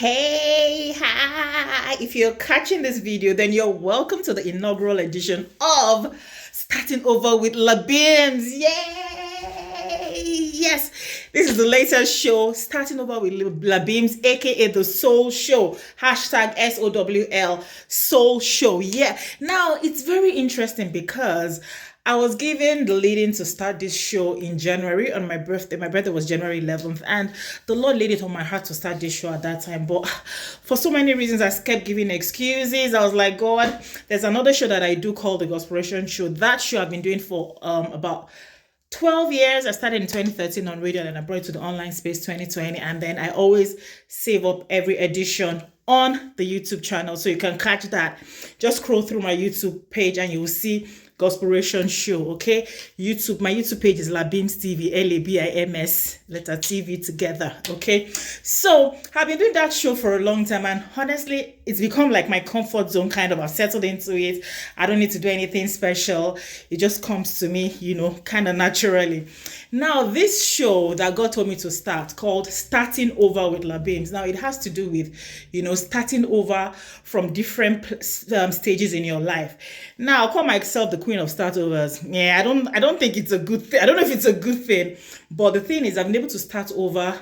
Hey, hi! If you're catching this video, then you're welcome to the inaugural edition of Starting Over with Labims. Yay! Yes, this is the latest show, Starting Over with Labims, aka The Soul Show. Hashtag SOWL, Soul Show. Yeah. Now, it's very interesting because I was given the leading to start this show in January on my birthday. My birthday was January 11th, and the Lord laid it on my heart to start this show at that time. But for so many reasons, I kept giving excuses. I was like, God, there's another show that I do called the Gospiration Show. That show I've been doing for about 12 years. I started in 2013 on radio, and then I brought it to the online space 2020. And then I always save up every edition on the YouTube channel, so you can catch that. Just scroll through my YouTube page and you will see Gospiration Show. Okay, my YouTube page is Labims TV, Labims letter TV together. Okay, so I've been doing that show for a long time, and honestly, it's become like my comfort zone. Kind of, I've settled into it. I don't need to do anything special. It just comes to me, kind of naturally. Now, this show that God told me to start, called Starting Over with Labims. Now, it has to do with, starting over from different stages in your life. Now, I call myself the queen of startovers. Yeah, I don't think it's a good thing. I don't know if it's a good thing, but the thing is, I've been able to start over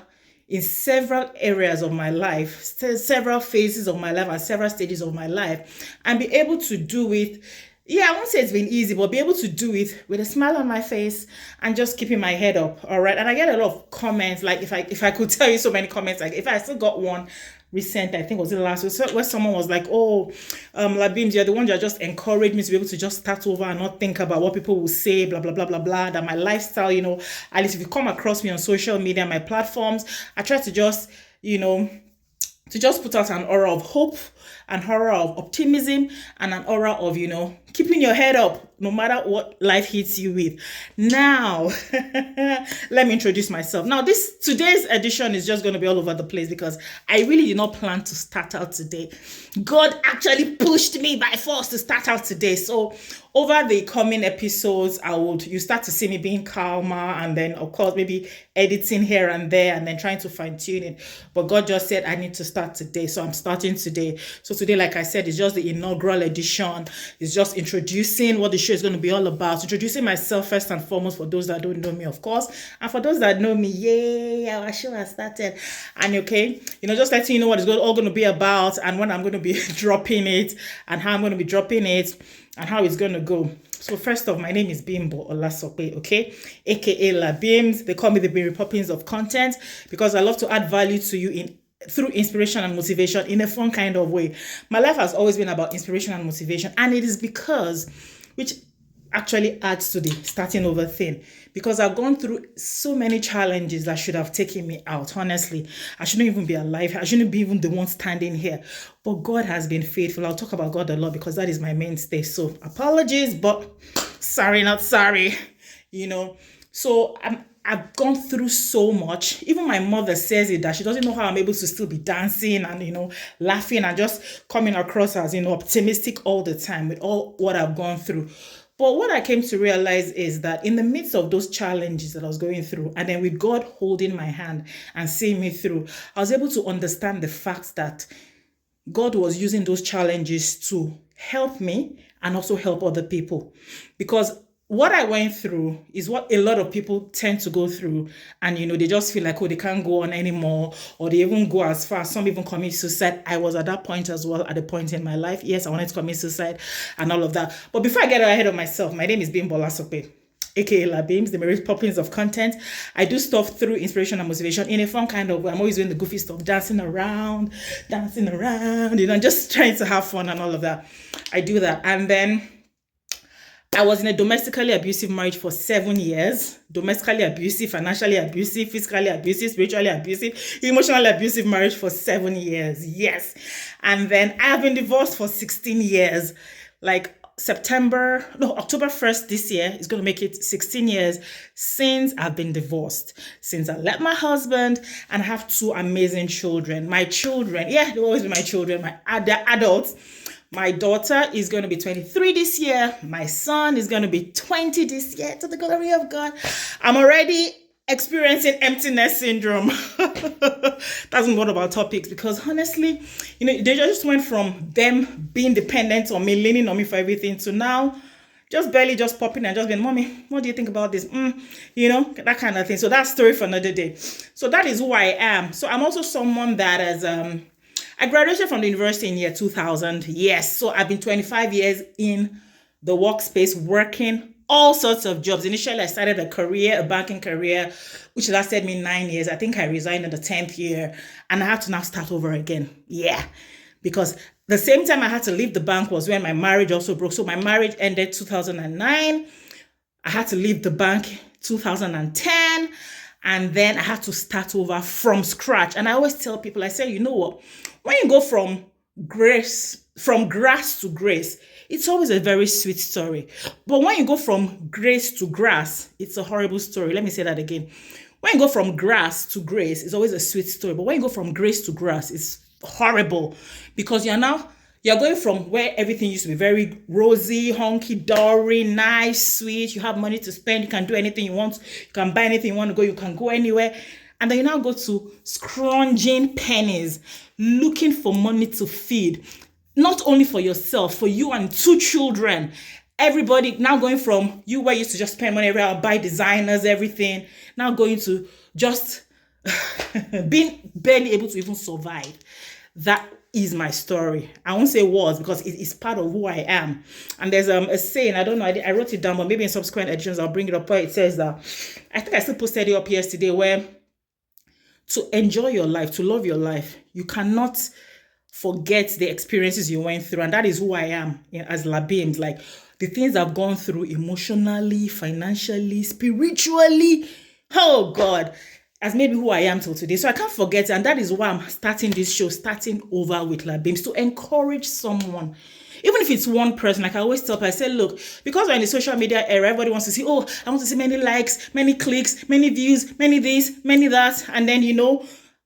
in several areas of my life, several phases of my life, and several stages of my life, and be able to do it. Yeah, I won't say it's been easy, but be able to do it with a smile on my face and just keeping my head up. All right. And I get a lot of comments. Like if I could tell you so many comments, like if I still got one recent, I think it was the last week, where someone was like, oh, Labims, you're the one that just encouraged me to be able to just start over and not think about what people will say, blah, blah, blah, blah, blah, that my lifestyle, at least if you come across me on social media, my platforms, I try to just, put out an aura of hope, an aura of optimism, and an aura of, keeping your head up no matter what life hits you with. Now, let me introduce myself. Now, today's edition is just going to be all over the place because I really did not plan to start out today. God actually pushed me by force to start out today. So over the coming episodes, you start to see me being calmer, and then of course maybe editing here and there, and then trying to fine tune it. But God just said I need to start today, so I'm starting today. So today, like I said, it's just the inaugural edition. It's just introducing what the show is going to be all about. Introducing myself first and foremost for those that don't know me, of course, and for those that know me, yay, our show has started. And okay, just letting you know what it's all going to be about, and when I'm going to be dropping it, and how I'm going to be dropping it, and how it's going to go. So first off, my name is Bimbo Olasope, okay? AKA Labims. They call me the Mary Poppins of content because I love to add value to you through inspiration and motivation in a fun kind of way. My life has always been about inspiration and motivation, and it is because, which actually adds to the starting over thing, because I've gone through so many challenges that should have taken me out. Honestly, I shouldn't even be alive. I shouldn't be even the one standing here. But God has been faithful. I'll talk about God a lot because that is my mainstay. So apologies, but sorry, not sorry. So I've gone through so much. Even my mother says it, that she doesn't know how I'm able to still be dancing and, laughing and just coming across as, optimistic all the time with all what I've gone through. But what I came to realize is that in the midst of those challenges that I was going through, and then with God holding my hand and seeing me through, I was able to understand the fact that God was using those challenges to help me and also help other people. Because what I went through is what a lot of people tend to go through, and they just feel like, oh, they can't go on anymore, or they even go as far. Some even commit suicide. I was at that point as well, at a point in my life. Yes, I wanted to commit suicide and all of that. But before I get ahead of myself, my name is Bimbo Olasope, aka Labims, the Mary Poppins of content. I do stuff through inspiration and motivation in a fun kind of way. I'm always doing the goofy stuff, dancing around, just trying to have fun and all of that. I do that. And then I was in a domestically abusive marriage for 7 years. Domestically abusive, financially abusive, physically abusive, spiritually abusive, emotionally abusive marriage for 7 years. Yes. And then I have been divorced for 16 years. Like October 1st this year is going to make it 16 years since I've been divorced, since I left my husband, and I have 2 amazing children. My children, they'll always be my children. They're adults. My daughter is going to be 23 this year. My son is going to be 20 this year, to the glory of God. I'm already experiencing emptiness syndrome. That's one of our topics because honestly, they just went from them being dependent on me, leaning on me for everything, to now just barely just popping and just being, Mommy, what do you think about this? That kind of thing. So that's story for another day. So that is who I am. So I'm also someone that has I graduated from the university in year 2000. Yes. So I've been 25 years in the workspace working all sorts of jobs. Initially, I started a banking career, which lasted me 9 years. I think I resigned in the 10th year and I had to now start over again. Yeah. Because the same time I had to leave the bank was when my marriage also broke. So my marriage ended 2009. I had to leave the bank 2010. And then I had to start over from scratch. And I always tell people, I say, you know what? When you go from grass to grace, it's always a very sweet story. But when you go from grace to grass, it's a horrible story. Let me say that again. When you go from grass to grace, it's always a sweet story. But when you go from grace to grass, it's horrible because you're going from where everything used to be very rosy, hunky-dory, nice, sweet. You have money to spend. You can do anything you want. You can buy anything you want to go. You can go anywhere. And then you now go to scrounging pennies, looking for money to feed. Not only for yourself, for you and 2 children. Everybody now going from you where you used to just spend money everywhere, buy designers, everything. Now going to just being barely able to even survive. That is my story. I won't say was because it is part of who I am. And there's a saying, I don't know, I wrote it down, but maybe in subsequent editions I'll bring it up where it says that, I think I still posted it up yesterday, where to enjoy your life, to love your life, you cannot forget the experiences you went through. And that is who I am as Labeams. Like the things I've gone through emotionally, financially, spiritually. Oh God, has made me who I am till today. So I can't forget. And that is why I'm starting this show, starting over with Labeams, to encourage someone. Even if it's one person, like I always tell people, I say, look, because we're in the social media era, everybody wants to see, oh, I want to see many likes, many clicks, many views, many this, many that. And then,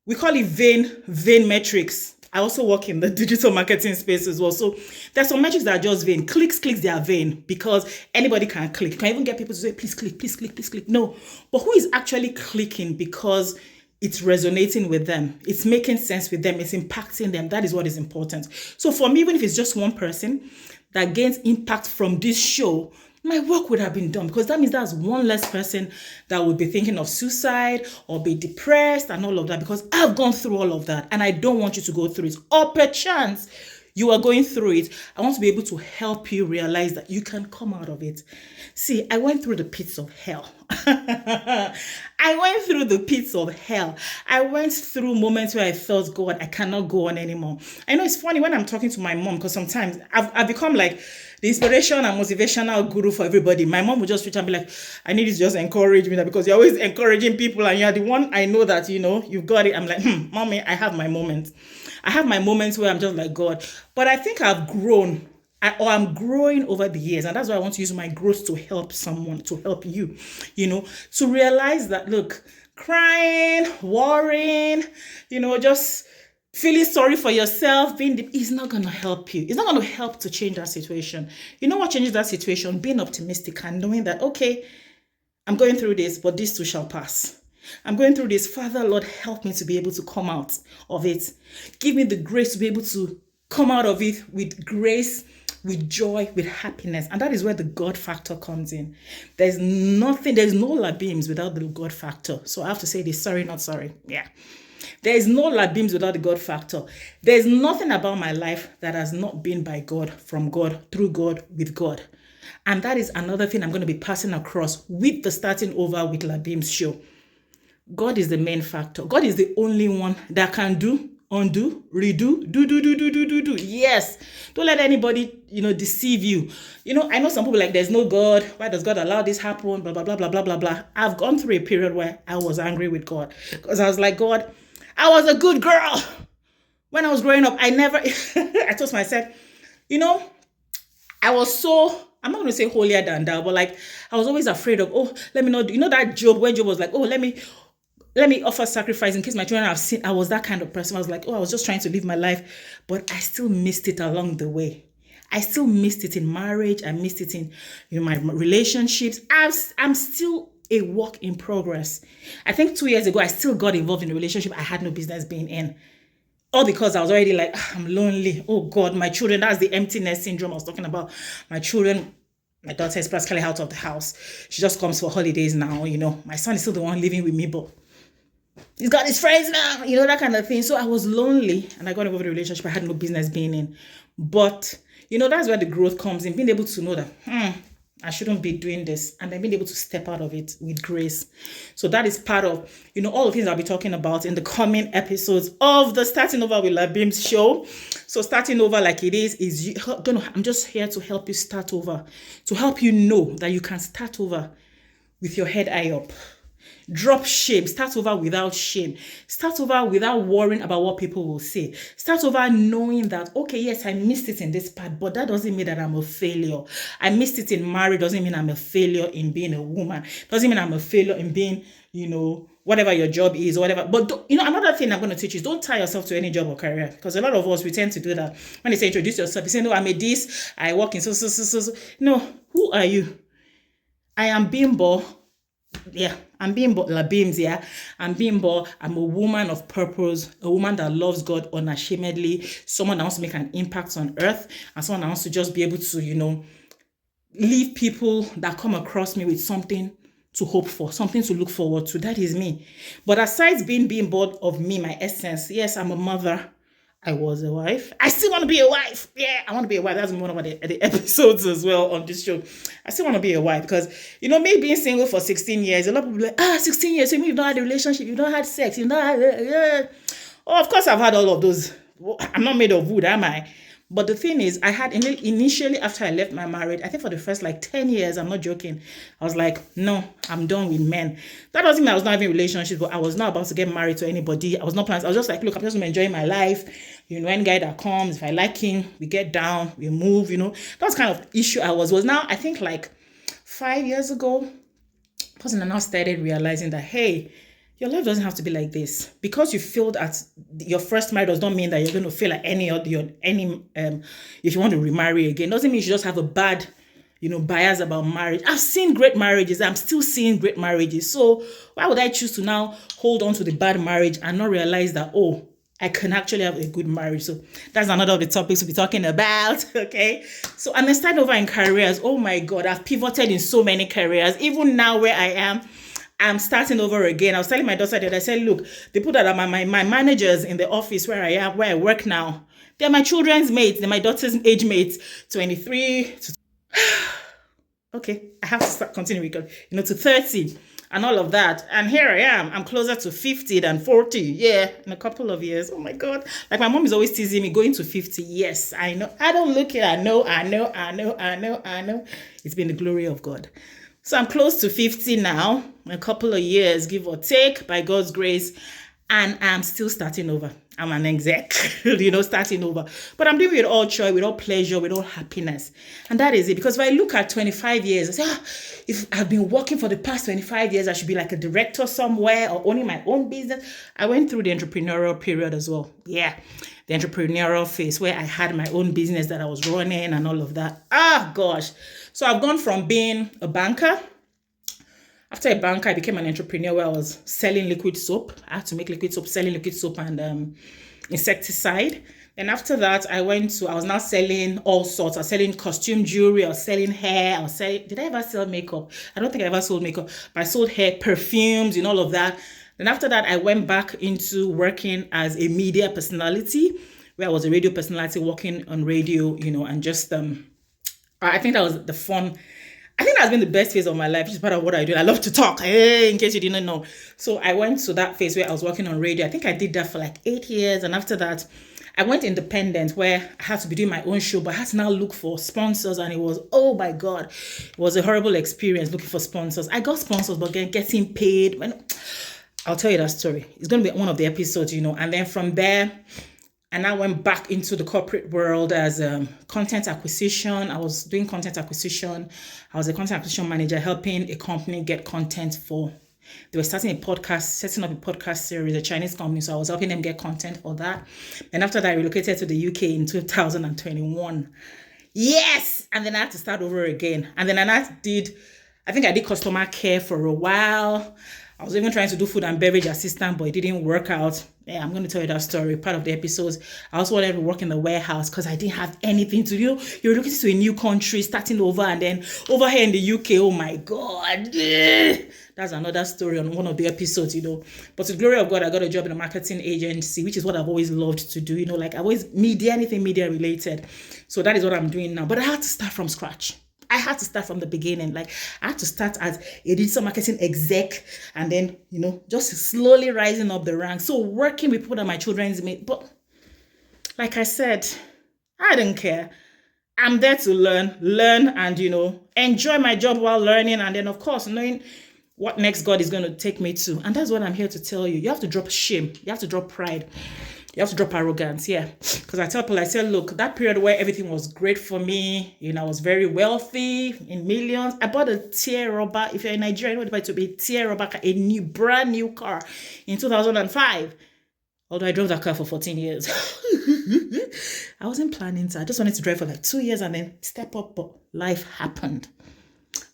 we call it vain metrics. I also work in the digital marketing space as well. So there's some metrics that are just vain. Clicks, they are vain because anybody can click. You can even get people to say, please click, please click, please click. No, but who is actually clicking because it's resonating with them? It's making sense with them. It's impacting them. That is what is important. So for me, even if it's just one person that gains impact from this show, my work would have been done, because that means that's one less person that would be thinking of suicide or be depressed and all of that, because I've gone through all of that and I don't want you to go through it. Or perchance you are going through it. I want to be able to help you realize that you can come out of it. See, I went through the pits of hell. I went through the pits of hell. I went through moments where I felt, God, I cannot go on anymore. I know it's funny when I'm talking to my mom, because sometimes I've become like the inspiration and motivational guru for everybody. My mom would just reach and be like, I need you to just encourage me, because you're always encouraging people and you're the one I know that, you've got it. I'm like, mommy, I have my moments. I have my moments where I'm just like, God. But I think I've grown, or I'm growing over the years. And that's why I want to use my growth to help someone, to help you, to realize that, look, crying, worrying, just feeling sorry for yourself, is not going to help you. It's not going to help to change that situation. You know what changes that situation? Being optimistic and knowing that, okay, I'm going through this, but this too shall pass. I'm going through this. Father, Lord, help me to be able to come out of it. Give me the grace to be able to come out of it with grace, with joy, with happiness. And that is where the God factor comes in. There's no Labeams without the God factor. So I have to say this, sorry, not sorry. Yeah. There is no Labeams without the God factor. There's nothing about my life that has not been by God, from God, through God, with God. And that is another thing I'm going to be passing across with the Starting Over with Labeams show. God is the main factor. God is the only one that can do, undo, redo, do. Yes. Don't let anybody, deceive you. I know some people like, there's no God. Why does God allow this happen? Blah, blah, blah, blah, blah, blah, blah. I've gone through a period where I was angry with God, because I was like, God, I was a good girl. When I was growing up, I told myself, I was so, I'm not going to say holier than thou, but like, I was always afraid of, let me not do, that Job, when Job was like, let me offer sacrifice in case my children have sinned. I was that kind of person. I was like, I was just trying to live my life, but I still missed it along the way. I still missed it in marriage. I missed it in my relationships. I'm still a work in progress. I think 2 years ago, I still got involved in a relationship I had no business being in. All because I was already like, I'm lonely. Oh God, my children, that's the emptiness syndrome I was talking about. My children, my daughter is practically out of the house. She just comes for holidays now, My son is still the one living with me, but he's got his friends now, that kind of thing. So I was lonely and I got involved in a relationship I had no business being in. But, that's where the growth comes in, being able to know that, I shouldn't be doing this, and then being able to step out of it with grace. So that is part of, all the things I'll be talking about in the coming episodes of the Starting Over with Labim's show. So starting over like it is I'm just here to help you start over, to help you know that you can start over with your head high up. Drop shame. Start over without shame. Start over without worrying about what people will say. Start over knowing that, okay, yes, I missed it in this part, but that doesn't mean that I'm a failure. I missed it in marriage. Doesn't mean I'm a failure in being a woman. Doesn't mean I'm a failure in being, whatever your job is or whatever. But, another thing I'm going to teach is don't tie yourself to any job or career, because a lot of us, we tend to do that. When they say introduce yourself, you say, no, I'm a this, I work in so. No, who are you? I am Bimbo. Yeah, I'm Bimbo Labims, yeah. I'm Bimbo. I'm a woman of purpose, a woman that loves God unashamedly, someone that wants to make an impact on earth, and someone that wants to just be able to, leave people that come across me with something to hope for, something to look forward to. That is me. But aside being bored of me, my essence, yes, I'm a mother. I was a wife. I still want to be a wife. Yeah, I want to be a wife. That's one of the episodes as well on this show. I still want to be a wife because, me being single for 16 years, a lot of people are like, 16 years, so you've not had a relationship, you've not had sex, you've not had... Oh, of course I've had all of those. I'm not made of wood, am I? But the thing is, I had initially, after I left my marriage, I think for the first 10 years, I'm not joking, I was like, no, I'm done with men. That doesn't mean I was not having relationships, but I was not about to get married to anybody. I was not planning. I was just like, look, I'm just enjoying my life. Any guy that comes, if I like him, we get down, we move, That's kind of issue I was now, I think 5 years ago, person now started realizing that, hey, your life doesn't have to be like this. Because you failed at your first marriage does not mean that you're going to fail at if you want to remarry again. Doesn't mean you should just have a bad, bias about marriage. I've seen great marriages. I'm still seeing great marriages. So why would I choose to now hold on to the bad marriage and not realize that, I can actually have a good marriage? So that's another of the topics we'll be talking about, okay? So, and then start over in careers. Oh my God, I've pivoted in so many careers. Even now where I am, I'm starting over again. I was telling my daughter that I said, look, the people that are my managers in the office where I work now, they're my children's mates. They're my daughter's age mates, 23 to... Okay, I have to start continuing, to 30 and all of that. And here I am. I'm closer to 50 than 40. Yeah, in a couple of years. Oh my God. My mom is always teasing me, going to 50. Yes, I know. I don't look it. I know. It's been the glory of God. So I'm close to 50 now, a couple of years, give or take, by God's grace, and I'm still starting over. I'm an exec, starting over. But I'm doing it with all joy, with all pleasure, with all happiness. And that is it. Because if I look at 25 years, I say, if I've been working for the past 25 years, I should be like a director somewhere or owning my own business. I went through the entrepreneurial period as well. Yeah, the entrepreneurial phase where I had my own business that I was running and all of that. Gosh. So I've gone from being a banker. After a banker, I became an entrepreneur where I was selling liquid soap. I had to make liquid soap, selling liquid soap and insecticide. And after that, I was now selling all sorts. I was selling costume jewelry, I was selling hair, did I ever sell makeup? I don't think I ever sold makeup, but I sold hair, perfumes, and all of that. Then after that, I went back into working as a media personality, where I was a radio personality working on radio, and just, I think that was the fun. I think that's been the best phase of my life, which is part of what I do. I love to talk, in case you didn't know. So I went to that phase where I was working on radio. I think I did that for 8 years. And after that, I went independent where I had to be doing my own show, but I had to now look for sponsors. And it was, oh my God, it was a horrible experience looking for sponsors. I got sponsors, but getting paid. I'll tell you that story. It's going to be one of the episodes, And then from there, and I went back into the corporate world as content acquisition. I was doing content acquisition. I was a content acquisition manager helping a company get content for... They were setting up a podcast series, a Chinese company. So I was helping them get content for that. And after that, I relocated to the UK in 2021. Yes! And then I had to start over again. And then I I think I did customer care for a while. I was even trying to do food and beverage assistant, but it didn't work out. Yeah, I'm going to tell you that story, part of the episodes. I also wanted to work in the warehouse because I didn't have anything to do. You're looking to a new country, starting over, and then over here in the UK, oh my God. That's another story on one of the episodes, But to the glory of God, I got a job in a marketing agency, which is what I've always loved to do, like I always anything media related. So that is what I'm doing now. But I had to start from scratch. I had to start from the beginning. Like I had to start as a digital marketing exec and then, just slowly rising up the ranks. So working with people that my children's made. But like I said, I didn't care. I'm there to learn and, enjoy my job while learning. And then, of course, knowing what next God is going to take me to. And that's what I'm here to tell you. You have to drop shame. You have to drop pride. You have to drop arrogance, yeah. Because I tell people, I say, look, that period where everything was great for me, I was very wealthy, in millions. I bought a tear rubber. If you're in Nigeria, you know what to be a tear rubber car, a brand new car in 2005. Although I drove that car for 14 years. I wasn't planning to. I just wanted to drive for like 2 years and then step up, but life happened.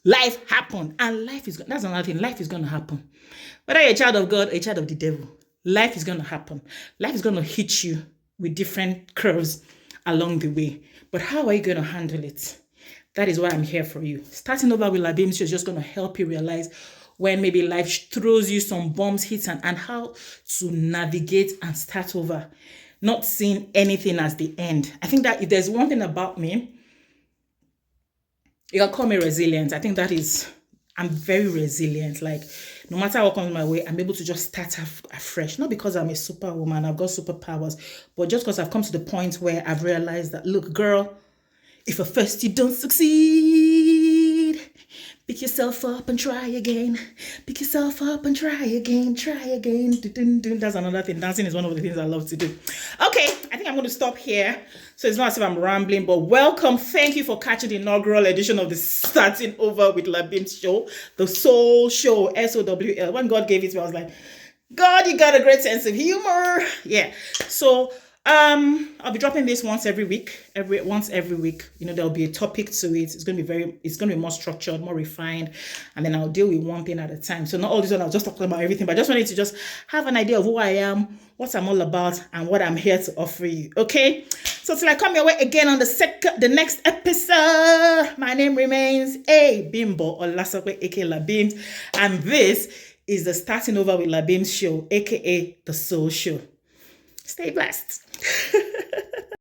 Life happened. And that's another thing. Life is going to happen. Whether you're a child of God or a child of the devil, life is going to happen. Life is going to hit you with different curves along the way. But how are you going to handle it? That is why I'm here for you. Starting over with Labim is just going to help you realize when maybe life throws you some bumps, hits, and how to navigate and start over. Not seeing anything as the end. I think that if there's one thing about me, you can call me resilient. I think that is, I'm very resilient. Like, no matter what comes my way, I'm able to just start afresh. Not because I'm a superwoman, I've got superpowers, but just because I've come to the point where I've realized that, look, girl, if at first you don't succeed, pick yourself up and try again. Pick yourself up and try again. Try again. That's another thing. Dancing is one of the things I love to do. Okay, I think I'm going to stop here. So it's not as if I'm rambling, but welcome. Thank you for catching the inaugural edition of the Starting Over with Labim's show, the Soul Show, SOWL. When God gave it to me, I was like, God, you got a great sense of humor. Yeah. So I'll be dropping this once every week. Once every week, there'll be a topic to it. It's going to be more structured, more refined, and then I'll deal with one thing at a time. So not all this one, I'll just talk about everything, but I just wanted to just have an idea of who I am, what I'm all about, and what I'm here to offer you. Okay. So till I come your way again on the next episode, my name remains A Bimbo Olasokwe, aka Labims, and this is the Starting Over with Labims show, aka the Soul Show. Stay blessed.